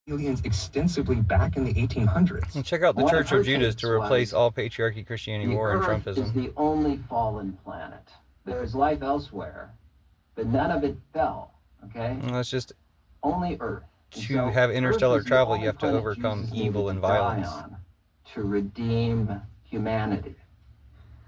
aliens extensively back in the 1800s. And check out the Church of Judas to replace all patriarchy, Christianity, war, and Trumpism. The Earth is the only fallen planet. There is life elsewhere, but none of it fell, okay? Well, that's just... Only Earth. To have interstellar travel, you have to overcome evil and violence. To redeem humanity.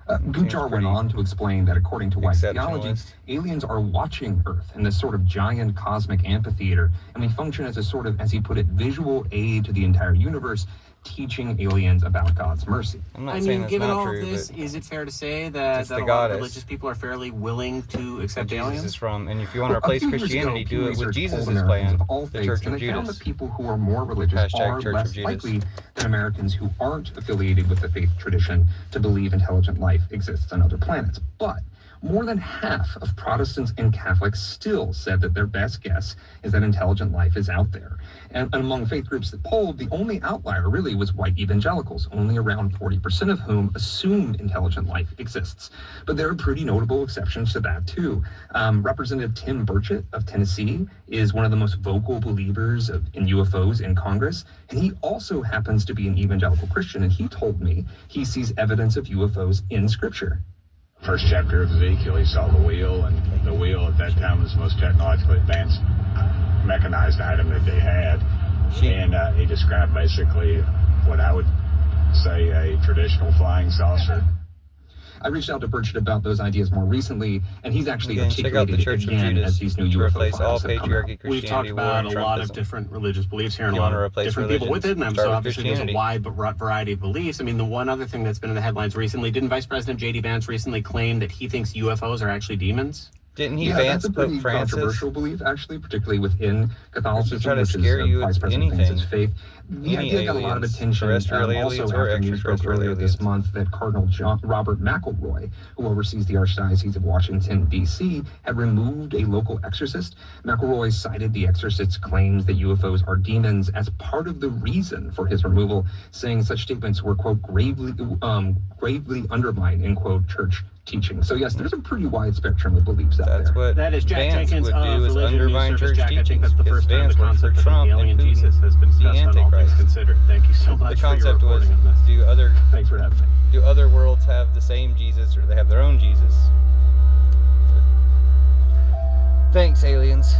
Gujar went on to explain that according to White theology, aliens are watching Earth in this sort of giant cosmic amphitheater, and we function as a sort of, as he put it, visual aid to the entire universe, teaching aliens about God's mercy. I mean, given all of this, is it fair to say that a lot of religious people are fairly willing to accept aliens? Jesus is from, and if you want to replace Christianity, do it with Jesus' plan, the Church of Judas. Found that people who are more religious are less likely than Americans who aren't affiliated with the faith tradition to believe intelligent life exists on other planets. But more than half of Protestants and Catholics still said that their best guess is that intelligent life is out there. And among faith groups that polled, the only outlier really was white evangelicals, only around 40% of whom assumed intelligent life exists. But there are pretty notable exceptions to that too. Representative Tim Burchett of Tennessee is one of the most vocal believers in UFOs in Congress, and he also happens to be an evangelical Christian, and he told me he sees evidence of UFOs in Scripture. First chapter of Ezekiel, he saw the wheel, and the wheel at that time was the most technologically advanced mechanized item that they had. And he described basically what I would say a traditional flying saucer. I reached out to Burchett about those ideas more recently, and he's actually articulated it again as these new UFO files have come out. We've talked about a lot of different religious beliefs here and a lot of different people within them, so obviously there's a wide variety of beliefs. I mean, the one other thing that's been in the headlines recently, didn't Vice President J.D. Vance recently claim that he thinks UFOs are actually demons? Didn't he Vance put Francis? That's a pretty controversial belief, actually, particularly within Catholicism, which is Vice President Vance's faith. The idea got a lot of attention also after news broke earlier this month that Cardinal Robert McElroy, who oversees the Archdiocese of Washington, D.C., had removed a local exorcist. McElroy cited the exorcist's claims that UFOs are demons as part of the reason for his removal, saying such statements were, quote, gravely undermine, end quote, church teaching. So yes, there's a pretty wide spectrum of beliefs out there. That is Jack Jenkins of Religion News Service. Jack, I think that's the first time the concept of an alien Jesus has been discussed on All Things Considered. Thank you so much for your reporting on this. Thanks for having me. Do other worlds have the same Jesus, or do they have their own Jesus? Thanks, aliens.